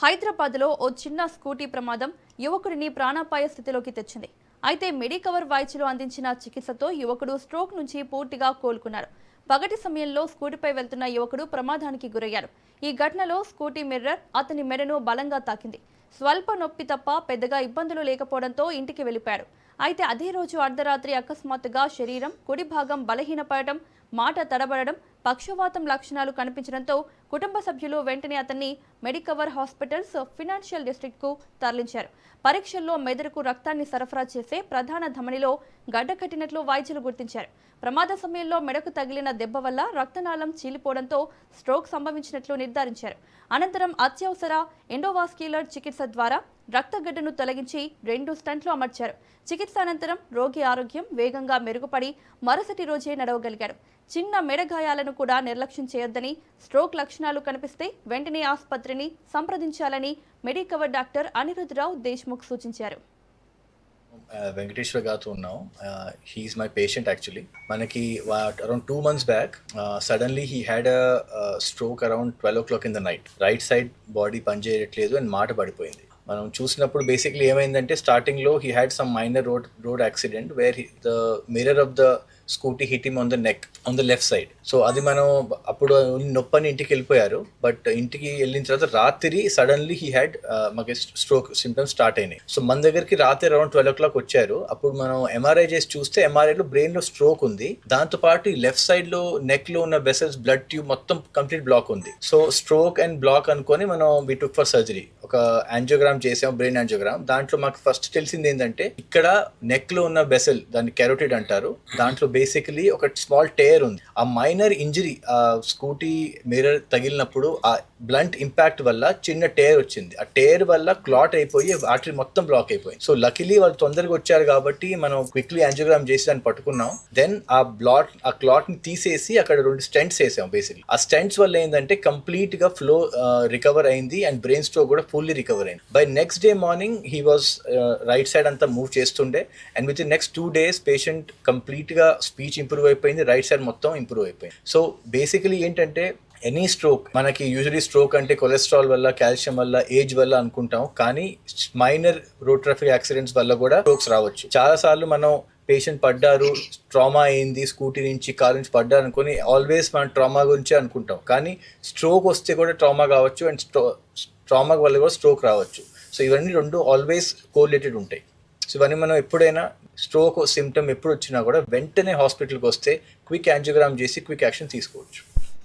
హైదరాబాద్లో ఓ చిన్న స్కూటీ ప్రమాదం యువకుడిని ప్రాణాపాయ స్థితిలోకి తెచ్చింది. అయితే మెడికవర్ వైద్యులు అందించిన చికిత్సతో యువకుడు స్ట్రోక్ నుంచి పూర్తిగా కోలుకున్నాడు. పగటి సమయంలో స్కూటీపై వెళ్తున్న యువకుడు ప్రమాదానికి గురయ్యాడు. ఈ ఘటనలో స్కూటీ మిర్రర్ అతని మెడను బలంగా తాకింది. స్వల్ప నొప్పి తప్ప పెద్దగా ఇబ్బందులు లేకపోవడంతో ఇంటికి వెళ్లిపోయాడు. అయితే అదే రోజు అర్ధరాత్రి అకస్మాత్తుగా శరీరం కుడి భాగం బలహీనపడటం, మాట తడబడడం, పక్షవాతం లక్షణాలు కనిపించడంతో కుటుంబ సభ్యులు వెంటనే అతన్ని మెడికవర్ హాస్పిటల్స్ ఫినాన్షియల్ డిస్ట్రిక్ట్కు తరలించారు. పరీక్షల్లో మెదడుకు రక్తాన్ని సరఫరా చేసే ప్రధాన ధమనిలో గడ్డ కట్టినట్లు వైద్యులు గుర్తించారు. ప్రమాద సమయంలో మెడకు తగిలిన దెబ్బ వల్ల రక్తనాళం చీలిపోవడంతో స్ట్రోక్ సంభవించినట్లు నిర్ధారించారు. అనంతరం అత్యవసర ఎండోవాస్క్యులర్ చికిత్స ద్వారా రక్తగడ్డను తొలగించి 2 స్టంట్లు అమర్చారు. చికిత్స అనంతరం రోగి ఆరోగ్యం వేగంగా మెరుగుపడి మరుసటి రోజే నడవగలిగాడు. చిన్న మెడ గాయాలను కూడా నిర్లక్ష్యం చేయొద్దని, స్ట్రోక్ లక్షణాలు కనిపిస్తే వెంటనే ఆసుపత్రిని సంప్రదించాలని మెడికవర్ డాక్టర్ అనిరుద్రావు దేశ్ముఖ్ సూచించారు. వెంకటేశ్వర గారితో ఉన్నాం. He is my patient actually. మనకి around 2 months back suddenly he had a stroke around 12 o'clock in the night. Right side body పనిచేయట్లేదు అండ్ మాట పడిపోయింది. మనం చూసినప్పుడు బేసిక్లీ ఏమైందంటే స్టార్టింగ్లో he had some minor road accident where the mirror of the scooty hit him on the neck on the left side. So అది మనం అప్పుడు నొప్పని ఇంటికి వెళ్ళిపోయారు. బట్ ఇంటికి వెళ్ళిన తర్వాత రాత్రి సడన్లీ హీ హ్యాడ్ మాకు స్ట్రోక్ సిమ్టమ్స్ స్టార్ట్ అయినాయి. సో మన దగ్గరికి రాత్రి అరౌండ్ 12 o'clock వచ్చారు. అప్పుడు మనం ఎంఆర్ఐ చేసి చూస్తే ఎంఆర్ఐలో బ్రెయిన్లో స్ట్రోక్ ఉంది. దాంతోపాటు లెఫ్ట్ సైడ్లో నెక్లో ఉన్న వెసల్స్ బ్లడ్ ట్యూబ్ మొత్తం కంప్లీట్ బ్లాక్ ఉంది. సో స్ట్రోక్ అండ్ బ్లాక్ అనుకొని మనం వి టుక్ ఫర్ సర్జరీ. ఒక యాంజియోగ్రామ్ చేసాం, బ్రెయిన్ యాంజియోగ్రామ్. దాంట్లో మాకు ఫస్ట్ తెలిసింది ఏంటంటే ఇక్కడ నెక్లో ఉన్న వెసల్, దాన్ని కెరోటిడ్ అంటారు, దాంట్లో బేసికలీ ఒక స్మాల్ టేర్ ఉంది. ఆ మైనర్ ఇంజరీ, ఆ స్కూటీ మిర్రర్ తగిలినప్పుడు ఆ బ్లంట్ ఇంపాక్ట్ వల్ల చిన్న టేర్ వచ్చింది. ఆ టేర్ వల్ల క్లాట్ అయిపోయి ఆర్టరీ మొత్తం బ్లాక్ అయిపోయింది. సో లకిలీ వాళ్ళు తొందరగా వచ్చారు కాబట్టి మనం క్విక్లీ యాంజియోగ్రామ్ చేసి దాన్ని పట్టుకున్నాం. దెన్ ఆ క్లాట్ ని తీసేసి అక్కడ 2 స్టెంట్స్ వేసాం. బేసిక్లీ ఆ స్టెంట్స్ వల్ల ఏంటంటే కంప్లీట్ గా ఫ్లో రికవర్ అయింది అండ్ బ్రెయిన్ స్ట్రోక్ కూడా ఫుల్లీ రికవర్ అయింది. By next day morning he was right side అంతా మూవ్ చేస్తుండే and with in next 2 days patient complete గా స్పీచ్ ఇంప్రూవ్ అయిపోయింది, రైట్ సైడ్ మొత్తం ఇంప్రూవ్ అయిపోయింది. సో బేసికలీ ఏంటంటే ఎనీ స్ట్రోక్, మనకి యూజువలీ స్ట్రోక్ అంటే కొలెస్ట్రాల్ వల్ల, కాల్షియం వల్ల, ఏజ్ వల్ల అనుకుంటాం, కానీ మైనర్ రోడ్ ట్రాఫిక్ యాక్సిడెంట్స్ వల్ల కూడా స్ట్రోక్స్ రావచ్చు. చాలా సార్లు మనం పేషెంట్ పడ్డారు, ట్రామా అయింది, స్కూటీ నుంచి కారు నుంచి పడ్డారు అనుకుని ఆల్వేస్ మనం ట్రామా గురించే అనుకుంటాం, కానీ స్ట్రోక్ వస్తే కూడా ట్రామా కావచ్చు అండ్ ట్రామా వల్ల కూడా స్ట్రోక్ రావచ్చు. సో ఇవన్నీ 2 ఆల్వేస్ కోరిలేటెడ్ ఉంటాయి. సో ఇవన్నీ మనం ఎప్పుడైనా స్ట్రోక్ సిమ్టమ్ ఎప్పుడు వచ్చినా కూడా వెంటనే హాస్పిటల్కి వస్తే క్విక్ యాంజియోగ్రామ్ చేసి క్విక్ యాక్షన్ తీసుకోవచ్చు.